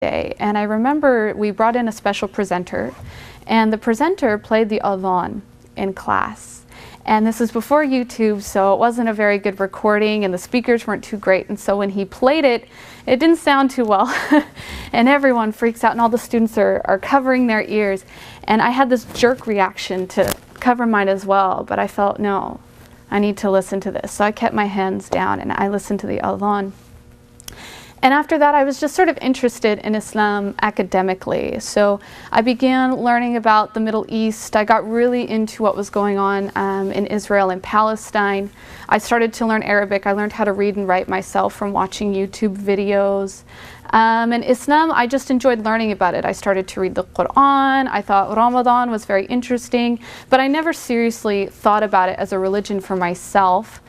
day, and I remember we brought in a special presenter, and the presenter played the adhan in class. And this was before YouTube, so it wasn't a very good recording, and the speakers weren't too great. And so when he played it, it didn't sound too well. And everyone freaks out, and all the students are covering their ears. And I had this jerk reaction to cover mine as well, but I felt, no, I need to listen to this. So I kept my hands down, and I listened to the adhan. And after that, I was just sort of interested in Islam academically. So I began learning about the Middle East. I got really into what was going on in Israel and Palestine. I started to learn Arabic. I learned how to read and write myself from watching YouTube videos. And Islam, I just enjoyed learning about it. I started to read the Quran. I thought Ramadan was very interesting, but I never seriously thought about it as a religion for myself.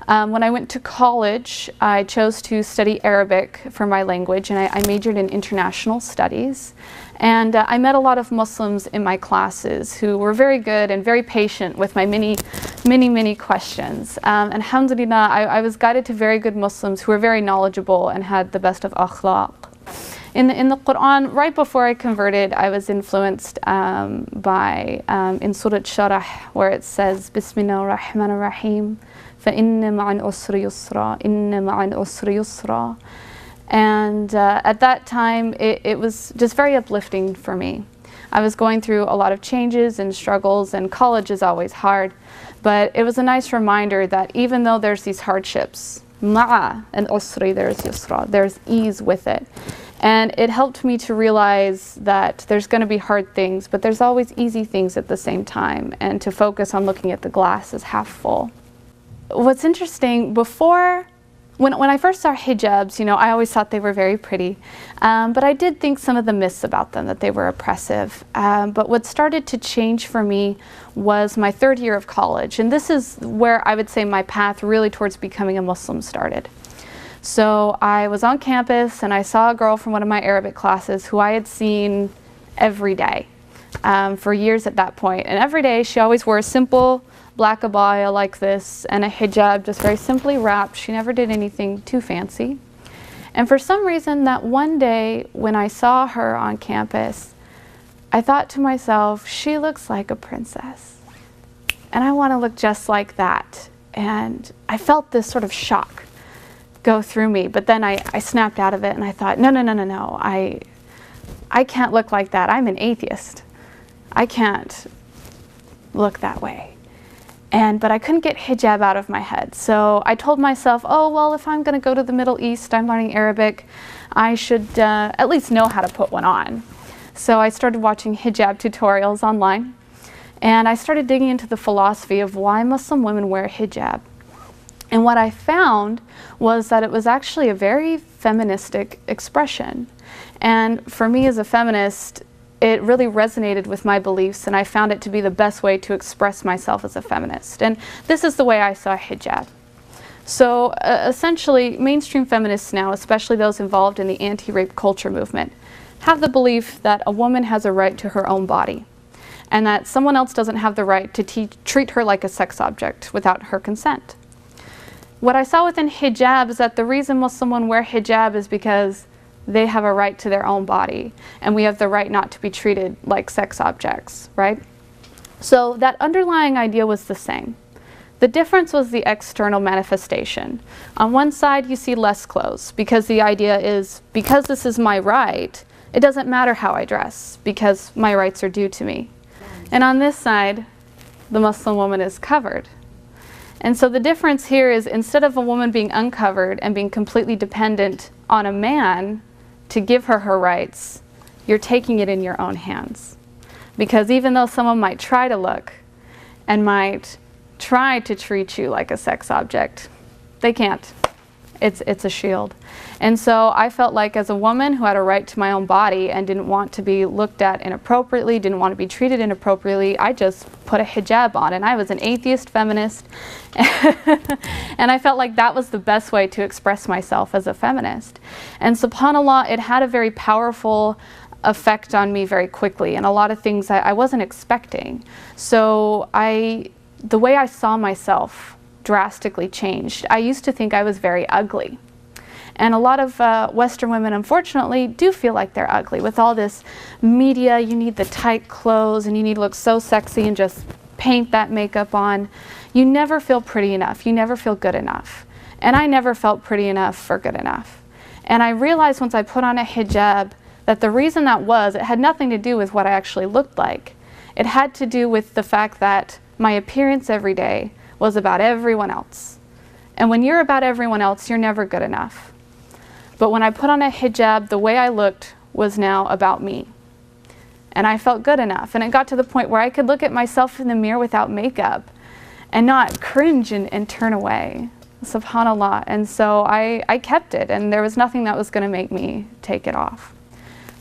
When I went to college, I chose to study Arabic for my language, and I majored in international studies. And I met a lot of Muslims in my classes who were very good and very patient with my many questions. Alhamdulillah, I was guided to very good Muslims who were very knowledgeable and had the best of akhlaq. In the Quran, right before I converted, I was influenced by in Surah Sharah, where it says, Bismillah ar-Rahman ar-Rahim. فَإِنَّ مَعَ الْعُسْرِ يُسْرًا إِنَّ مَعَ الْعُسْرِ يُسْرًا. And at that time, it was just very uplifting for me. I was going through a lot of changes and struggles, and college is always hard. But it was a nice reminder that even though there's these hardships, مَعَ الْعُسْرِ there's yusra, there's ease with it. And it helped me to realize that there's going to be hard things, but there's always easy things at the same time, and to focus on looking at the glass as half full. What's interesting, when I first saw hijabs, I always thought they were very pretty, but I did think some of the myths about them, that they were oppressive. But what started to change for me was my third year of college, and this is where I would say my path really towards becoming a Muslim started. So I was on campus, and I saw a girl from one of my Arabic classes who I had seen every day for years at that point. And every day she always wore a simple black abaya like this and a hijab, just very simply wrapped. She never did anything too fancy. And for some reason, that one day when I saw her on campus, I thought to myself, she looks like a princess, and I want to look just like that. And I felt this sort of shock go through me, but then I snapped out of it, and I thought, no, I can't look like that. I'm an atheist. I can't look that way. But I couldn't get hijab out of my head. So I told myself, oh, well, if I'm going to go to the Middle East, I'm learning Arabic, I should at least know how to put one on. So I started watching hijab tutorials online, and I started digging into the philosophy of why Muslim women wear hijab. And what I found was that it was actually a very feministic expression. And for me as a feminist, it really resonated with my beliefs, and I found it to be the best way to express myself as a feminist. And this is the way I saw hijab. So essentially, mainstream feminists now, especially those involved in the anti-rape culture movement, have the belief that a woman has a right to her own body, and that someone else doesn't have the right to treat her like a sex object without her consent. What I saw within hijab is that the reason Muslim women wear hijab is because they have a right to their own body, and we have the right not to be treated like sex objects, right? So that underlying idea was the same. The difference was the external manifestation. On one side, you see less clothes, because the idea is, because this is my right, it doesn't matter how I dress, because my rights are due to me. And on this side, the Muslim woman is covered. And so the difference here is, instead of a woman being uncovered and being completely dependent on a man to give her her rights, you're taking it in your own hands. Because even though someone might try to look and might try to treat you like a sex object, they can't. It's a shield. And so I felt like, as a woman who had a right to my own body and didn't want to be looked at inappropriately, didn't want to be treated inappropriately, I just put a hijab on, and I was an atheist feminist. And I felt like that was the best way to express myself as a feminist. And subhanAllah, it had a very powerful effect on me very quickly, and a lot of things I wasn't expecting. So the way I saw myself drastically changed. I used to think I was very ugly. And a lot of Western women, unfortunately, do feel like they're ugly. With all this media, you need the tight clothes and you need to look so sexy and just paint that makeup on. You never feel pretty enough. You never feel good enough. And I never felt pretty enough or good enough. And I realized once I put on a hijab that the reason that was, it had nothing to do with what I actually looked like. It had to do with the fact that my appearance every day was about everyone else. And when you're about everyone else, you're never good enough. But when I put on a hijab, the way I looked was now about me. And I felt good enough. And it got to the point where I could look at myself in the mirror without makeup and not cringe and turn away. SubhanAllah. And so I kept it, and there was nothing that was going to make me take it off.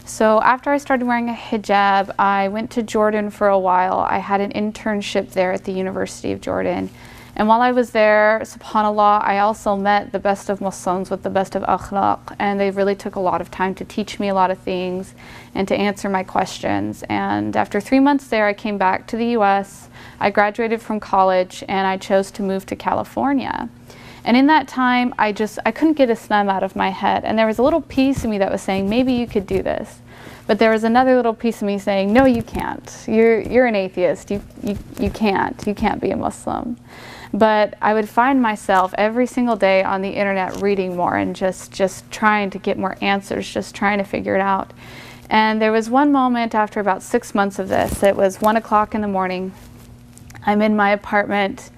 So after I started wearing a hijab, I went to Jordan for a while. I had an internship there at the University of Jordan. And while I was there, subhanAllah, I also met the best of Muslims with the best of akhlaq. And they really took a lot of time to teach me a lot of things and to answer my questions. And after 3 months there, I came back to the US. I graduated from college and I chose to move to California. And in that time, I couldn't get Islam out of my head. And there was a little piece of me that was saying, maybe you could do this. But there was another little piece of me saying, no, you can't. You're an atheist. You can't be a Muslim. But I would find myself every single day on the internet reading more and just trying to get more answers, just trying to figure it out. And there was one moment after about 6 months of this, it was 1 o'clock in the morning. I'm in my apartment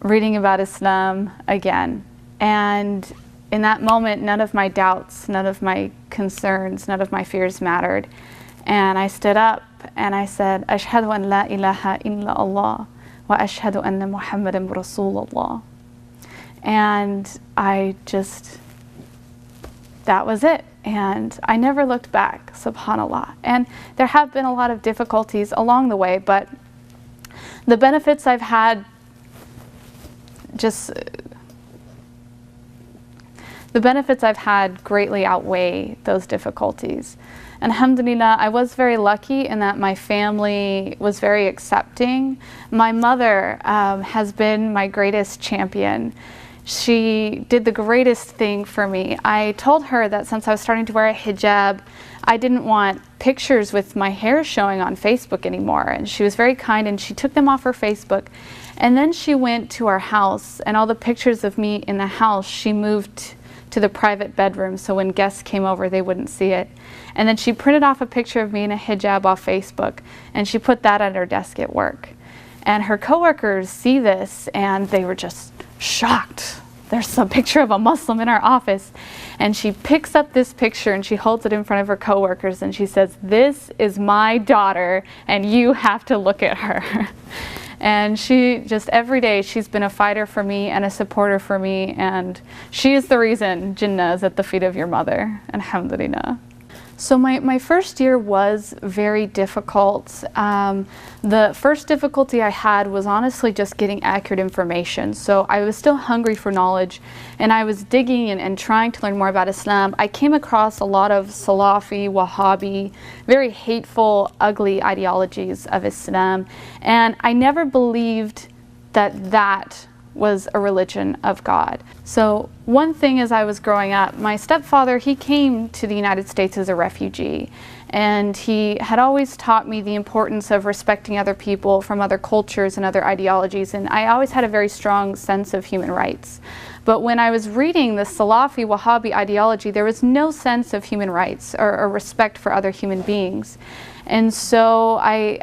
reading about Islam again. And in that moment, none of my doubts, none of my concerns, none of my fears mattered. And I stood up and I said, Ashhadu an la ilaha illa Allah wa ashhadu anna Muhammadan Rasulullah. And that was it. And I never looked back, subhanAllah. And there have been a lot of difficulties along the way, but the benefits I've had greatly outweigh those difficulties. And alhamdulillah, I was very lucky in that my family was very accepting. My mother has been my greatest champion. She did the greatest thing for me. I told her that since I was starting to wear a hijab, I didn't want pictures with my hair showing on Facebook anymore. And she was very kind and she took them off her Facebook. And then she went to our house, and all the pictures of me in the house, she moved to the private bedroom so when guests came over they wouldn't see it. And then she printed off a picture of me in a hijab off Facebook, and she put that at her desk at work. And her coworkers see this and they were just shocked. There's a picture of a Muslim in our office. And she picks up this picture and she holds it in front of her coworkers and she says, "This is my daughter and you have to look at her." And she just every day, she's been a fighter for me and a supporter for me. And she is the reason Jinnah is at the feet of your mother. Alhamdulillah. So my first year was very difficult. The first difficulty I had was honestly just getting accurate information. So I was still hungry for knowledge and I was digging and trying to learn more about Islam. I came across a lot of Salafi, Wahhabi, very hateful, ugly ideologies of Islam. And I never believed that was a religion of God. So one thing as I was growing up, my stepfather, he came to the United States as a refugee, and he had always taught me the importance of respecting other people from other cultures and other ideologies, and I always had a very strong sense of human rights. But when I was reading the Salafi Wahhabi ideology, there was no sense of human rights or respect for other human beings. And so I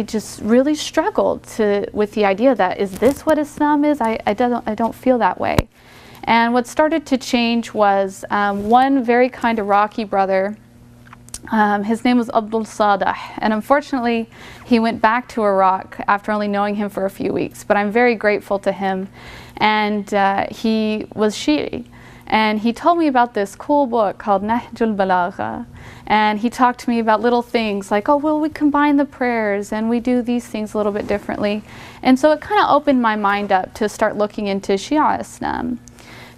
just really struggled with the idea that, is this what Islam is? I don't feel that way. And what started to change was one very kind Iraqi brother. His name was Abdul Sadah, and unfortunately he went back to Iraq after only knowing him for a few weeks, but I'm very grateful to him. And he was Shia. And he told me about this cool book called Nahjul Balagha. And he talked to me about little things like, oh, well, we combine the prayers and we do these things a little bit differently. And so it kind of opened my mind up to start looking into Shia Islam.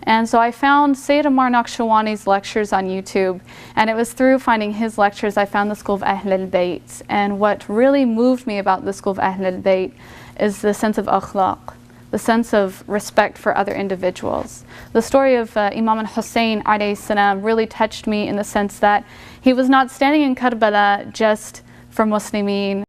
And so I found Sayyid Ammar Naqshbandhi's lectures on YouTube. And it was through finding his lectures I found the school of Ahl al-Bayt. And what really moved me about the school of Ahl al-Bayt is the sense of akhlaq, the sense of respect for other individuals. The story of Imam Hussein alayhi salam really touched me in the sense that he was not standing in Karbala just for Muslimin.